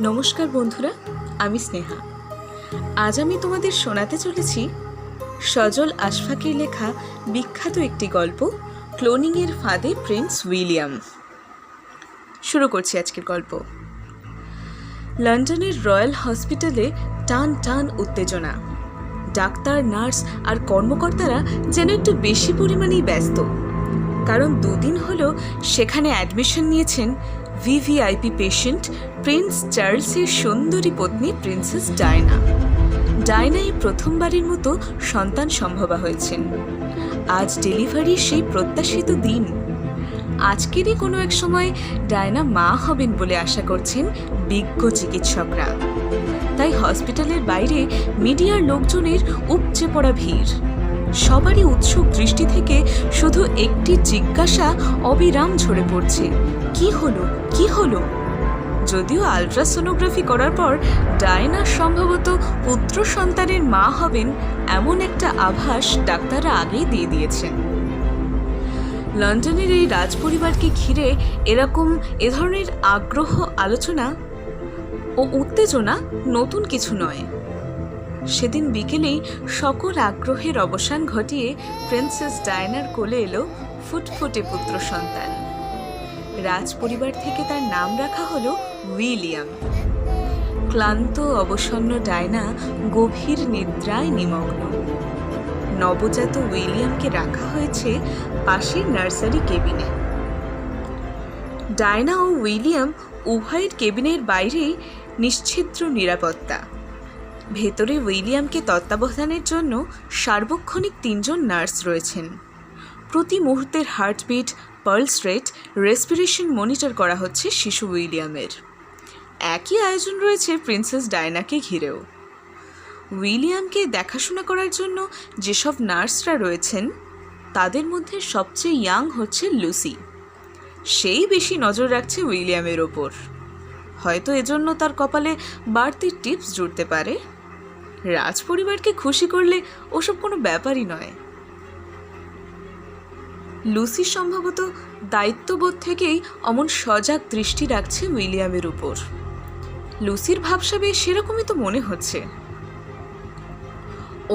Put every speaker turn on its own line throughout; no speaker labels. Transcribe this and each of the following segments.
নমস্কার বন্ধুরা, আমি স্নেহা। আজ আমি তোমাদের শোনাতে চলেছি সজল আশফাকের লেখা বিখ্যাত একটি গল্প, ক্লোনিংয়ের ফাঁদে প্রিন্স উইলিয়াম। শুরু করছি আজকের গল্প। লন্ডনের রয়্যাল হসপিটালে টান টান উত্তেজনা। ডাক্তার, নার্স আর কর্মকর্তারা যেন একটু বেশি পরিমাণেই ব্যস্ত, কারণ দুদিন হলো সেখানে অ্যাডমিশন নিয়েছেন ভিভিআইপি পেশেন্ট প্রিন্স চার্লসের সুন্দরী পত্নী প্রিন্সেস ডায়না। ডায়নাই প্রথমবারের মতো সন্তান সম্ভবা হয়েছেন। আজ ডেলিভারির সেই প্রত্যাশিত দিন। আজকেরই কোনো এক সময় ডায়না মা হবেন বলে আশা করছেন বিজ্ঞ চিকিৎসকরা। তাই হসপিটালের বাইরে মিডিয়ার লোকজনের উপচে পড়া ভিড়। সবারই উৎসুক দৃষ্টি থেকে শুধু একটি জিজ্ঞাসা অবিরাম ঝরে পড়ছে, কি হলো, কি হলো? যদিও আলট্রাসোনোগ্রাফি করার পর ডায়না সম্ভবত পুত্র সন্তানের মা হবেন এমন একটা আভাস ডাক্তাররা আগেই দিয়ে দিয়েছেন। লন্ডনের এই রাজপরিবারকে ঘিরে এ ধরনের আগ্রহ, আলোচনা ও উত্তেজনা নতুন কিছু নয়। সেদিন বিকেলেই সকল আগ্রহের অবসান ঘটিয়ে প্রিন্সেস ডায়নার কোলে এলো ফুটফুটে পুত্র সন্তান। রাজপরিবার থেকে তার নাম রাখা হলো উইলিয়াম। ক্লান্ত অবসন্ন ডায়না গভীর নিদ্রায় নিমগ্ন। নবজাত উইলিয়ামকে রাখা হয়েছে পাশের নার্সারি কেবিনে। ডায়না ও উইলিয়াম উভয়ের কেবিনের বাইরেই নিশ্ছিদ্র নিরাপত্তা। ভেতরে উইলিয়ামকে তত্ত্বাবধানের জন্য সার্বক্ষণিক 3 জন নার্স রয়েছেন। প্রতি মুহূর্তের heartbeat, pulse rate, respiration monitor করা হচ্ছে শিশু উইলিয়ামের। একই আয়োজন রয়েছে প্রিন্সেস ডায়নাকে ঘিরেও। উইলিয়ামকে দেখাশোনা করার জন্য যেসব নার্সরা রয়েছেন তাদের মধ্যে সবচেয়ে ইয়াং হচ্ছে লুসি। সেই বেশি নজর রাখছে উইলিয়ামের ওপর। হয়তো এজন্য তার কপালে বাড়তি টিপস জুড়তে পারে। রাজপরিবারকে খুশি করলে ওসব কোনো ব্যাপারই নয়। লুসি সম্ভবত দায়িত্ববোধ থেকেই অমন সজাগ দৃষ্টি রাখছে উইলিয়ামের উপর। লুসির ভাবসাবে সেরকমই তো মনে হচ্ছে।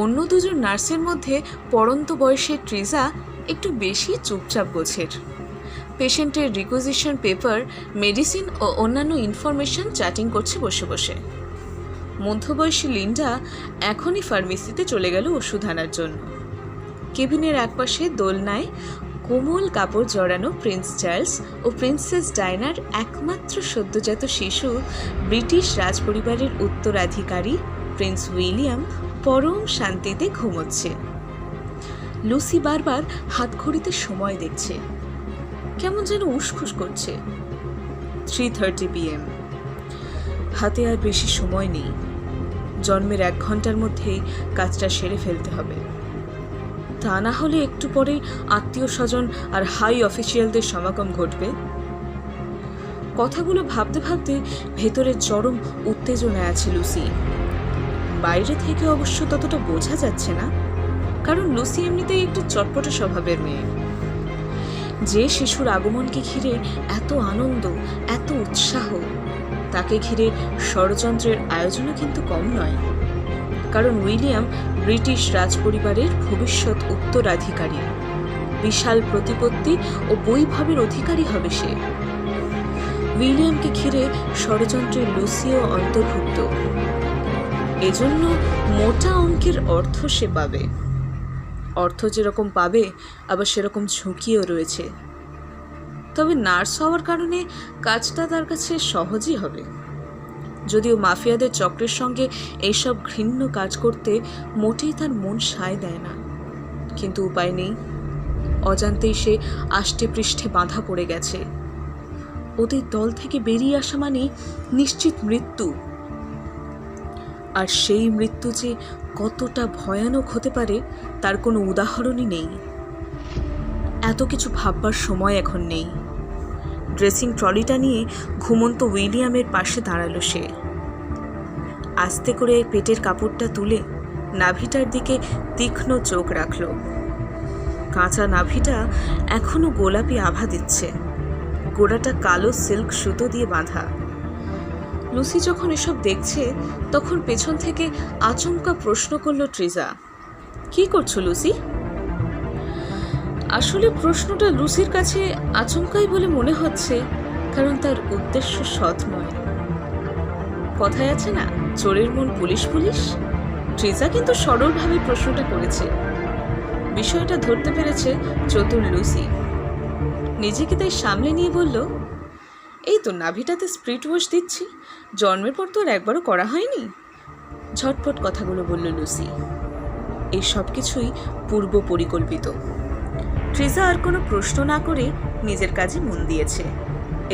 অন্য 2 জন নার্সের মধ্যে পড়ন্ত বয়সের ট্রিজা একটু বেশি চুপচাপ গোছের। পেশেন্টের রিকুইজিশন পেপার, মেডিসিন ও অন্যান্য ইনফরমেশন চ্যাটিং করছে বসে বসে। মধ্যবয়সী লিন্ডা এখনই ফার্মেসিতে চলে গেল ওষুধ আনার জন্য। কেবিনের একপাশে দোলনায় কোমল কাপড় জড়ানো প্রিন্স চার্লস ও প্রিন্সেস ডায়নার একমাত্র সদ্যজাত শিশু, ব্রিটিশ রাজপরিবারের উত্তরাধিকারী প্রিন্স উইলিয়াম পরম শান্তিতে ঘুমোচ্ছে। লুসি বারবার হাতঘড়িতে সময় দেখছে, কেমন যেন উসখুস করছে। 3:30 PM। হাতে আর বেশি সময় নেই। জন্মের 1 ঘন্টার মধ্যেই কাজটা সেরে ফেলতে হবে। তা না হলে একটু পরেই আত্মীয় স্বজন আর হাই অফিসিয়ালদের সমাগম ঘটবে। কথাগুলো ভাবতে ভাবতে ভেতরে চরম উত্তেজনায় আছে লুসি। বাইরে থেকে অবশ্য ততটা বোঝা যাচ্ছে না, কারণ লুসি এমনিতেই একটু চটপটে স্বভাবের মেয়ে। যে শিশুর আগমনকে ঘিরে এত আনন্দ, এত উৎসাহ, তাকে ঘিরে ষড়যন্ত্রের আয়োজনও কিন্তু কম নয়। কারণ উইলিয়াম ব্রিটিশ রাজপরিবারের ভবিষ্যৎ উত্তরাধিকারী। বিশাল প্রতিপত্তি ও বৈভবের অধিকারী হবে সে। উইলিয়ামকে ঘিরে ষড়যন্ত্রের লুসিও অন্তর্ভুক্ত। এজন্য মোটা অঙ্কের অর্থ সে পাবে। অর্থ যেরকম পাবে, আবার সেরকম ঝুঁকিও রয়েছে। তবে নার্স হওয়ার কারণে কাজটা তার কাছে সহজই হবে। যদিও মাফিয়াদের চক্রের সঙ্গে এইসব ঘৃণ্য কাজ করতে মোটেই তার মন সায় দেয় না, কিন্তু উপায় নেই। অজান্তেই সে আষ্টে পৃষ্ঠে বাঁধা পড়ে গেছে। ওদের দল থেকে বেরিয়ে আসা মানে নিশ্চিত মৃত্যু। আর সেই মৃত্যু যে কতটা ভয়ানক হতে পারে তার কোনো উদাহরণই নেই। এত কিছু ভাববার সময় এখন নেই। ড্রেসিং ট্রলিটা নিয়ে ঘুমন্ত উইলিয়ামের পাশে দাঁড়ালো সে। আস্তে করে পেটের কাপড়টা তুলে নাভিটার দিকে তীক্ষ্ণ চোখ রাখল। কাঁচা নাভিটা এখনো গোলাপি আভা দিচ্ছে। গোড়াটা কালো সিল্ক সুতো দিয়ে বাঁধা। লুসি যখন এসব দেখছে তখন পেছন থেকে আচমকা প্রশ্ন করল ট্রিজা, কি করছো লুসি? আসলে প্রশ্নটা লুসির কাছে আচমকাই বলে মনে হচ্ছে, কারণ তার উদ্দেশ্য সৎ নয়। কথায় আছে না, চোরের মন পুলিশ পুলিশ। ট্রিজা কিন্তু সরলভাবে প্রশ্নটা করেছে। বিষয়টা ধরতে পেরেছে চতুর লুসি। নিজেকে তাই সামলে নিয়ে বলল, এই তো নাভিটাতে স্প্রিট ওয়াশ দিচ্ছি, জন্মের পর তো আর একবারও করা হয়নি। ঝটপট কথাগুলো বলল লুসি। এই সব কিছুই পূর্ব পরিকল্পিত। ট্রিজা আর কোনো প্রশ্ন না করে নিজের কাজে মন দিয়েছে।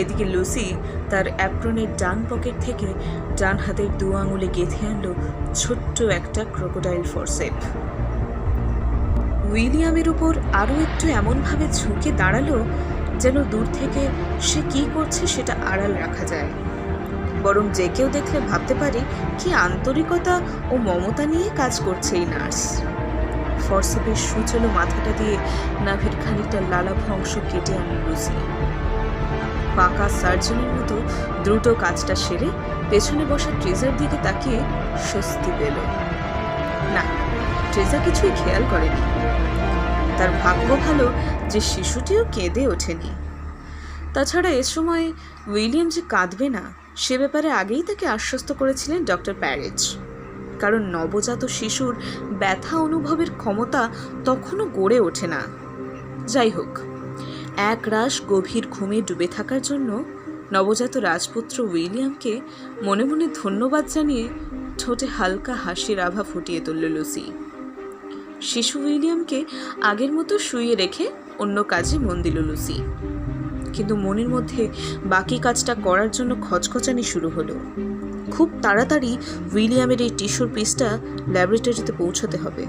এদিকে লুসি তার অ্যাপ্রনের ডান পকেট থেকে ডান হাতের 2 আঙুলে গেঁথে আনলো ছোট্ট একটা ক্রোকোডাইল ফরসেপ। উইলিয়ামের উপর আরও একটু এমনভাবে ঝুঁকে দাঁড়ালো যেন দূর থেকে সে কি করছে সেটা আড়াল রাখা যায়, বরং যে কেউ দেখলে ভাবতে পারে কি আন্তরিকতা ও মমতা নিয়ে কাজ করছে এই নার্স। ফরসেপের সুচলো মাথাটা দিয়ে নাভির খানিকটা লালাভ অংশ কেটে আনল লুসি। পাকা সার্জনের মতো দ্রুত কাজটা সেরে পেছনে বসা ট্রেজার দিকে তাকিয়ে স্বস্তি পেল। না, ট্রেজা কিছুই খেয়াল করেনি। তার ভাগ্য ভালো যে শিশুটিও কেঁদে ওঠেনি। তাছাড়া এ সময় উইলিয়াম যে কাঁদবে না সে ব্যাপারে আগেই তাকে আশ্বস্ত করেছিলেন ডক্টর প্যারেজ, কারণ নবজাত শিশুর ব্যথা অনুভবের ক্ষমতা তখনও গড়ে ওঠে না। যাই হোক, এক রাশ গভীর ঘুমে ডুবে থাকার জন্য নবজাত রাজপুত্র উইলিয়ামকে মনে মনে ধন্যবাদ জানিয়ে ঠোঁটে হালকা হাসির আভা ফুটিয়ে তুলল লুসি। শিশু উইলিয়ামকে আগের মতো শুইয়ে রেখে অন্য কাজে মন দিল লুসি। কিন্তু মনের মধ্যে বাকি কাজটা করার জন্য খচখচানি শুরু হলো। খুব তাড়াতাড়ি উইলিয়ামের এই টিস্যুর পিসটা ল্যাবরেটরিতে পৌঁছাতে হবে।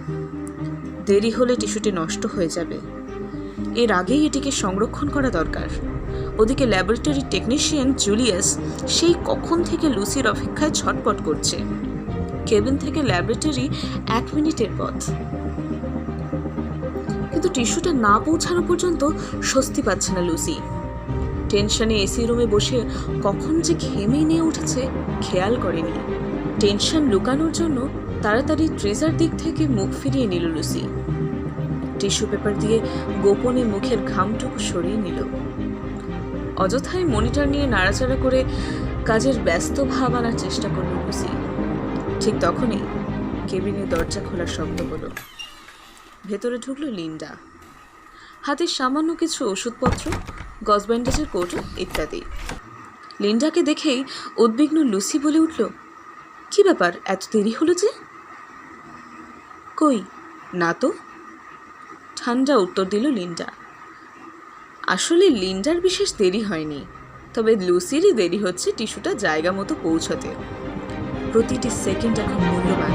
দেরি হলে টিস্যুটি নষ্ট হয়ে যাবে। এর আগেই এটিকে সংরক্ষণ করা দরকার। ওদিকে ল্যাবরেটরি টেকনিশিয়ান জুলিয়াস সেই কখন থেকে লুসির অপেক্ষায় ছটপট করছে। কেবিন থেকে ল্যাবরেটরি 1 মিনিটের পথ, কিন্তু টিস্যুটা না পৌঁছানো পর্যন্ত স্বস্তি পাচ্ছে না লুসি। টেনশনে এসি রুমে বসে কখন যে ঘেমে নিয়ে উঠেছে খেয়াল করেনি। টেনশন লুকানোর জন্য তাড়াতাড়ি ট্রেজার দিক থেকে মুখ ফিরিয়ে নিল লুসি। টিস্যু পেপার দিয়ে গোপনে মুখের ঘামটুকু সরিয়ে নিল। অযথায় মনিটর নিয়ে নাড়াচাড়া করে কাজের ব্যস্ত ভাব আনার চেষ্টা করল লুসি। ঠিক তখনই কেবিনের দরজা খোলার শব্দ হলো। ভেতরে ঢুকলো লিন্ডা, হাতে সামান্য কিছু ওষুধপত্র, গজ ব্যান্ডেজের কৌটো ইত্যাদি। লিন্ডাকে দেখেই উদ্বিগ্ন লুসি বলে উঠল, কি ব্যাপার, এত দেরি হলো যে? কই না তো, ঠান্ডা উত্তর দিল লিন্ডা। আসলে লিন্ডার বিশেষ দেরি হয়নি, তবে লুসিরই দেরি হচ্ছে টিস্যুটা জায়গা মতো পৌঁছাতে। প্রতিটি সেকেন্ড এখন মূল্যবান।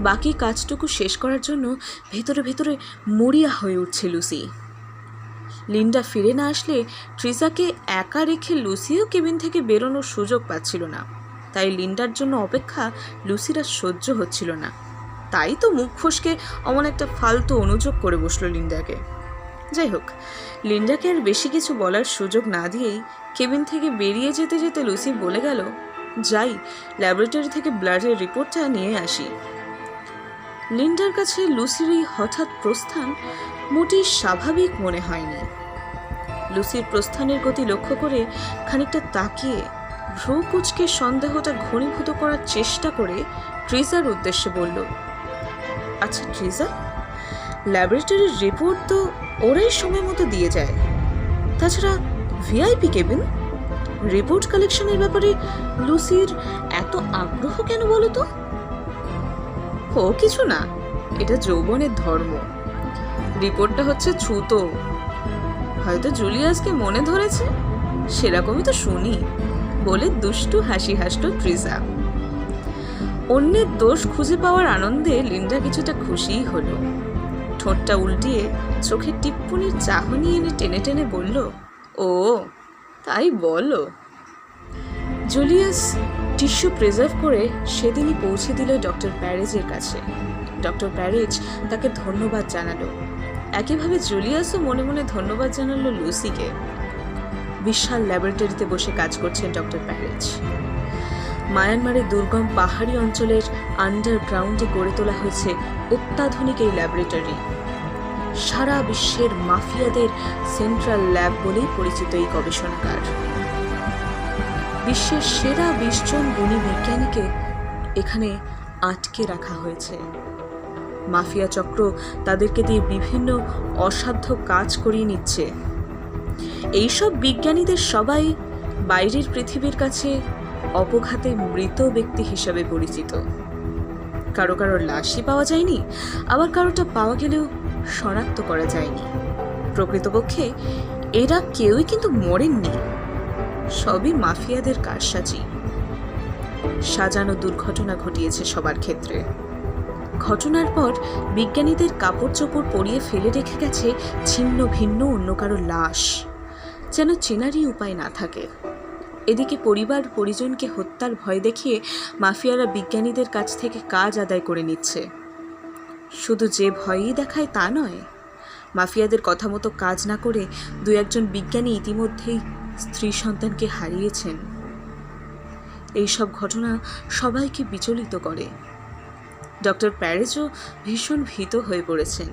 বাকি কাজটুকু শেষ করার জন্য ভেতরে ভেতরে মরিয়া হয়ে উঠছে লুসি। লিন্ডা ফিরে না আসলে ট্রিজাকে একা রেখে লুসিও কেবিন থেকে বেরোনোর সুযোগ পাচ্ছিল না। তাই লিন্ডার জন্য অপেক্ষা লুসির আর সহ্য হচ্ছিল না। তাই তো মুখ ফসকে অমন একটা ফালতু অনুযোগ করে বসলো লিন্ডাকে। যাই হোক, লিন্ডাকে আর বেশি কিছু বলার সুযোগ না দিয়েই কেবিন থেকে বেরিয়ে যেতে যেতে লুসি বলে গেল, যাই ল্যাবরেটরি থেকে ব্লাডের রিপোর্টটা নিয়ে আসি। লিন্ডার কাছে লুসির এই হঠাৎ প্রস্থান মোটেই স্বাভাবিক মনে হয়নি। লুসির প্রস্থানের গতি লক্ষ্য করে খানিকটা তাকিয়ে ভ্রু কুঁচকে সন্দেহটা ঘনীভূত করার চেষ্টা করে ট্রিজার উদ্দেশ্যে বলল, আচ্ছা ট্রিজা, ল্যাবরেটরির রিপোর্ট তো ওরাই সময় মতো দিয়ে যায়। তাছাড়া ভিআইপি কেবিন, রিপোর্ট কালেকশনের ব্যাপারে লুসির এত আগ্রহ কেন বলো তো? ও কিছু না, এটা যৌবনের ধর্ম। রিপোর্টটা হচ্ছে ছুতো, হয়তো জুলিয়াসকে মনে ধরেছে, সেরকমই তো শুনি বলে দুষ্টু হাসি হাসলো ট্রিজা। অন্যের দোষ খুঁজে পাওয়ার আনন্দে লিন্ডা কিছুটা খুশিই হলো। ঠোঁটটা উল্টিয়ে চোখের টিপ্পনির চাহনি এনে টেনে টেনে বলল, ও তাই বলো। জুলিয়াস টিস্যু প্রিজার্ভ করে সেদিনই পৌঁছে দিল ডক্টর প্যারেজের কাছে। ডক্টর প্যারেজ তাকে ধন্যবাদ জানালো। একইভাবে জুলিয়াসও মনে মনে ধন্যবাদ জানালো লুসিকে। বিশাল ল্যাবরেটরিতে বসে কাজ করছেন ডক্টর প্যারেজ। মায়ানমারের দুর্গম পাহাড়ি অঞ্চলের আন্ডারগ্রাউন্ডে গড়ে তোলা হয়েছে অত্যাধুনিক এই ল্যাবরেটরি। সারা বিশ্বের মাফিয়াদের সেন্ট্রাল ল্যাব বলেই পরিচিত এই গবেষণাগার। বিশ্বের সেরা 20 জন গুণী বিজ্ঞানীকে এখানে আটকে রাখা হয়েছে। মাফিয়া চক্র তাদেরকে দিয়ে বিভিন্ন অসাধ্য কাজ করিয়ে নিচ্ছে। এইসব বিজ্ঞানীদের সবাই বাইরের পৃথিবীর কাছে অপঘাতে মৃত ব্যক্তি হিসাবে পরিচিত। কারো কারোর লাশই পাওয়া যায়নি, আবার কারোটা পাওয়া গেলেও শনাক্ত করা যায়নি। প্রকৃতপক্ষে এরা কেউই কিন্তু মরেননি, সবই মাফিয়াদের কারসাজি। সাজানো দুর্ঘটনা ঘটিয়েছে সবার ক্ষেত্রে। ঘটনার পর বিজ্ঞানীদের কাপড় চোপড় পরিয়ে ফেলে রেখে গেছে ছিন্ন ভিন্ন অন্য কারো লাশ, যেন চেনারই উপায় না থাকে। এদিকে পরিবার পরিজনকে হত্যার ভয় দেখিয়ে মাফিয়ারা বিজ্ঞানীদের কাছ থেকে কাজ আদায় করে নিচ্ছে। শুধু যে ভয়ই দেখায় তা নয়, মাফিয়াদের কথা মতো কাজ না করে 2-1 বিজ্ঞানী ইতিমধ্যেই স্ত্রী সন্তানকে হারিয়েছেন। এইসব ঘটনা সবাইকে বিচলিত করে। ডক্টর প্যারেজও ভীষণ ভীত হয়ে পড়েছেন।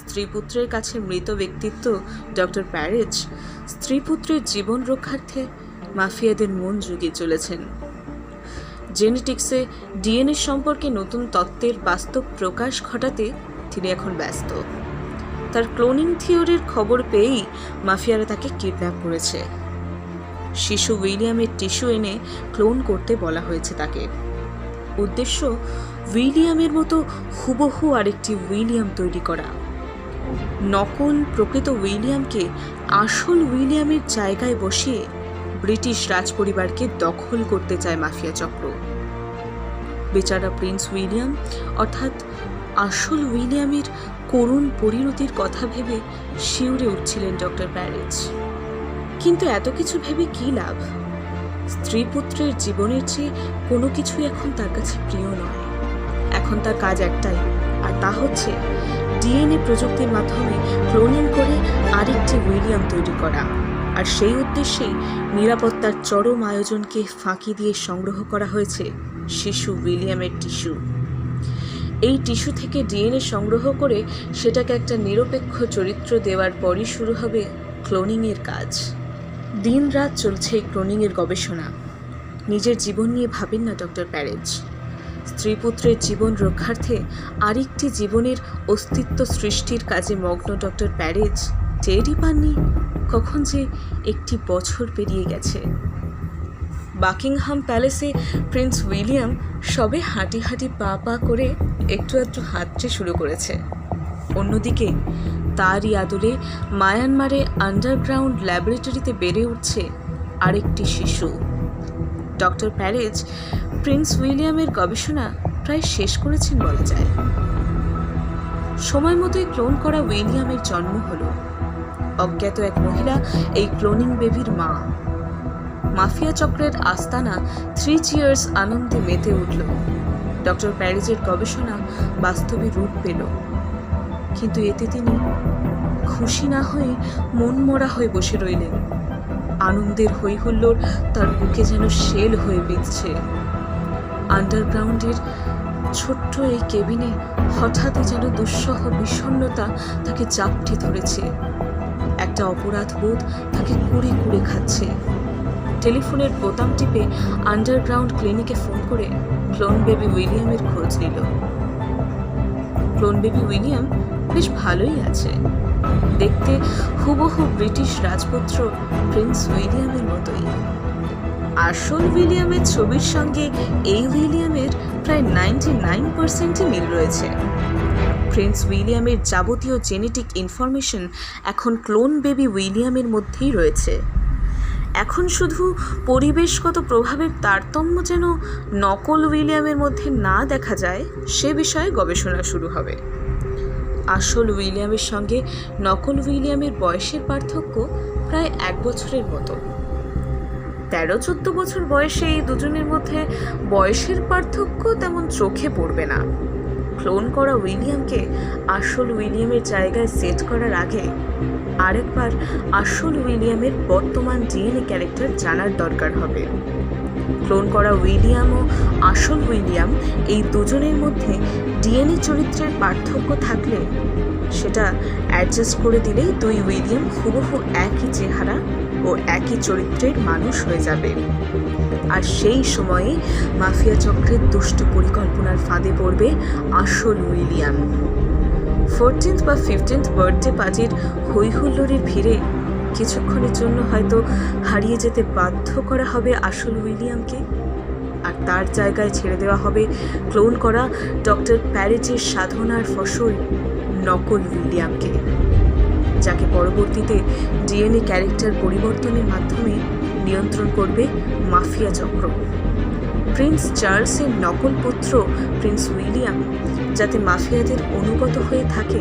স্ত্রীপুত্রের কাছে মৃত ব্যক্তিত্ব ডক্টর প্যারেজ স্ত্রীপুত্রের জীবন রক্ষার্থে মাফিয়াদের মন জুগিয়ে চলেছেন। জেনেটিক্সে ডিএনএ সম্পর্কে নতুন তত্ত্বের বাস্তব প্রকাশ ঘটাতে তিনি এখন ব্যস্ত। তার ক্লোনিং থিওরির খবর পেয়েই মাফিয়ারা তাকে কিডন্যাপ করেছে। শিশু উইলিয়ামের টিস্যু এনে ক্লোন করতে বলা হয়েছে তাকে। উদ্দেশ্য উইলিয়ামের মতো হুবহু আরেকটি উইলিয়াম তৈরি করা। নকল প্রকৃত উইলিয়ামকে আসল উইলিয়ামের জায়গায় বসিয়ে ব্রিটিশ রাজপরিবারকে দখল করতে চায় মাফিয়া চক্র। বেচারা প্রিন্স উইলিয়াম অর্থাৎ আসল উইলিয়ামের করুণ পরিণতির কথা ভেবে শিউরে উঠছিলেন ডক্টর প্যারেজ। কিন্তু এত কিছু ভেবে কি লাভ? স্ত্রী পুত্রের জীবনের চেয়ে কোনো কিছুই এখন তার কাছে প্রিয় নয়। এখন তার কাজ একটাই, আর তা হচ্ছে ডিএনএ প্রযুক্তির মাধ্যমে ক্লোনিং করে আরেকটি উইলিয়াম তৈরি করা। আর সেই উদ্দেশ্যেই নিরাপত্তার চরম আয়োজনকে ফাঁকি দিয়ে সংগ্রহ করা হয়েছে শিশু উইলিয়ামের টিস্যু। এই টিস্যু থেকে ডিএনএ সংগ্রহ করে সেটাকে একটা নিরপেক্ষ চরিত্র দেওয়ার পরই শুরু হবে ক্লোনিংয়ের কাজ। দিন রাত চলছে এই ক্লোনিংয়ের গবেষণা। নিজের জীবন নিয়ে ভাবেন না ডক্টর প্যারেজ। স্ত্রীপুত্রের জীবন রক্ষার্থে আরেকটি জীবনের অস্তিত্ব সৃষ্টির কাজে মগ্ন ডক্টর প্যারেজ টেরই পাননি কখন যে 1 বছর পেরিয়ে গেছে। বাকিংহাম প্যালেসে প্রিন্স উইলিয়াম সবে হাঁটি হাঁটি পা পা করে একটু একটু হাঁটতে শুরু করেছে। অন্যদিকে তারই আদলে মায়ানমারে আন্ডারগ্রাউন্ড ল্যাবরেটরিতে বেড়ে উঠছে আরেকটি শিশু। ডক্টর প্যারেজ প্রিন্স উইলিয়ামের গবেষণা প্রায় শেষ করেছেন বলা যায়। সময় মতোই ক্লোন করা উইলিয়ামের জন্ম হলো। অজ্ঞাত এক মহিলা এই ক্লোনিং বেবির মা। মাফিয়া চক্রের আস্তানা 3 চিয়ার্স আনন্দে মেতে উঠল। ডক্টর প্যারেজের গবেষণা বাস্তবে রূপ পেল। কিন্তু এতে তিনি খুশি না হয়ে মন মরা হয়ে বসে রইলেন। আনন্দের হৈহুল্লোড় তার বুকে যেন শেল হয়ে বিঁধছে। আন্ডারগ্রাউন্ডের ছোট্ট এই কেবিনে হঠাৎই যেন দুঃসহ বিষণ্ণতা তাকে চাপটে ধরেছে। একটা অপরাধ বোধ তাকে কুড়ে কুড়ে খাচ্ছে। টেলিফোনের বোতাম টিপে আন্ডারগ্রাউন্ড ক্লিনিকে ফোন করে ক্লোন বেবি উইলিয়ামের খোঁজ নিল। ক্লোন বেবি উইলিয়াম বেশ ভালোই আছে। দেখতে হুবহু ব্রিটিশ রাজপুত্র প্রিন্স উইলিয়ামের মতোই। আসল উইলিয়ামের ছবির সঙ্গে এই উইলিয়ামের প্রায় 99% মিল রয়েছে। প্রিন্স উইলিয়ামের যাবতীয় জেনেটিক ইনফরমেশন এখন ক্লোন বেবি উইলিয়ামের মধ্যেই রয়েছে। এখন শুধু পরিবেশগত প্রভাবের তারতম্য যেন নকল উইলিয়ামের মধ্যে না দেখা যায় সে বিষয়ে গবেষণা শুরু হবে। আসল উইলিয়ামের সঙ্গে নকল উইলিয়ামের বয়সের পার্থক্য প্রায় 1 বছরের মতো। 13-14 বছর বয়সে এই দুজনের মধ্যে বয়সের পার্থক্য তেমন চোখে পড়বে না। ক্লোন করা উইলিয়ামকে আসল উইলিয়ামের জায়গায় সেট করার আগে আরেকবার আসল উইলিয়ামের বর্তমান ডিএনএ ক্যারেক্টার জানার দরকার হবে। ক্লোন করা উইলিয়াম ও আসল উইলিয়াম, এই দুজনের মধ্যে ডিএনএ চরিত্রের পার্থক্য থাকলে সেটা অ্যাডজাস্ট করে দিলেই দুই উইলিয়াম হুবহু একই চেহারা ও একই চরিত্রের মানুষ হয়ে যাবে। আর সেই সময়ে মাফিয়া চক্রের দুষ্ট পরিকল্পনার ফাঁদে পড়বে আসল উইলিয়াম। 14th বা 15th বার্থডে পার্টির হৈহুল্লোড়ের ভিড়ে কিছুক্ষণের জন্য হয়তো হারিয়ে যেতে বাধ্য করা হবে আসল উইলিয়ামকে, আর তার জায়গায় ছেড়ে দেওয়া হবে ক্লোন করা ডক্টর প্যারেজের সাধনার ফসল নকল উইলিয়ামকে, যাকে পরবর্তীতে ডিএনএ ক্যারেক্টার পরিবর্তনের মাধ্যমে নিয়ন্ত্রণ করবে মাফিয়া চক্র। প্রিন্স চার্লসের নকল পুত্র প্রিন্স উইলিয়াম যাতে মাফিয়াদের অনুগত হয়ে থাকে,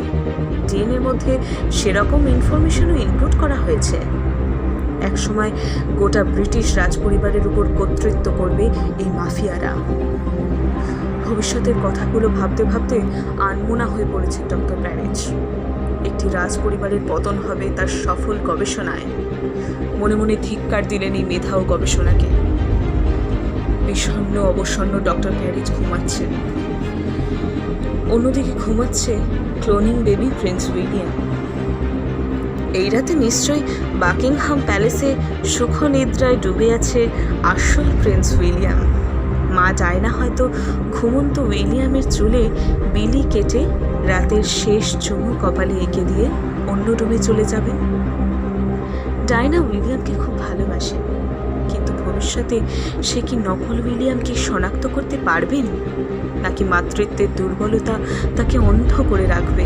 ডিএনএর মধ্যে সেরকম ইনফরমেশনও ইনপুট করা হয়েছে। একসময় গোটা ব্রিটিশ রাজপরিবারের উপর কর্তৃত্ব করবে এই মাফিয়ারা। ভবিষ্যতের কথাগুলো ভাবতে ভাবতে আনমনা হয়ে পড়েছে ডক্টর প্যারেজ। একটি রাজপরিবারের পতন হবে তার সফল গবেষণায়। মনে মনে ধিক্কার দিলেন এই মেধা ও গবেষণাকে। বিষণ্ণ অবসন্ন ডক্টর প্যারেজ ঘুমাচ্ছেন। অন্যদিকে ঘুমাচ্ছে ক্লোনিং বেবি প্রিন্স উইলিয়াম। এই রাতে নিশ্চয়ই বাকিংহাম প্যালেসে সুখ নিদ্রায় ডুবে আছে আসল প্রিন্স উইলিয়াম। মা ডায়না হয়তো ঘুমন্ত উইলিয়ামের চুলে বিলি কেটে রাতের শেষ চুমু কপালে এঁকে দিয়ে অন্য রুমে চলে যাবেন। ডায়না উইলিয়ামকে খুব ভালোবাসেন, কিন্তু ভবিষ্যতে সে কি নকল উইলিয়ামকে শনাক্ত করতে পারবেন, নাকি মাতৃত্বের দুর্বলতা তাকে অন্ধ করে রাখবে?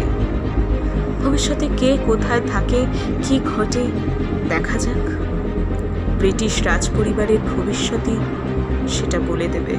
ভবিষ্যতে কে কোথায় থাকে, কি ঘটে, দেখা যাক। ব্রিটিশ রাজপরিবারের ভবিষ্যতই সেটা বলে দেবে।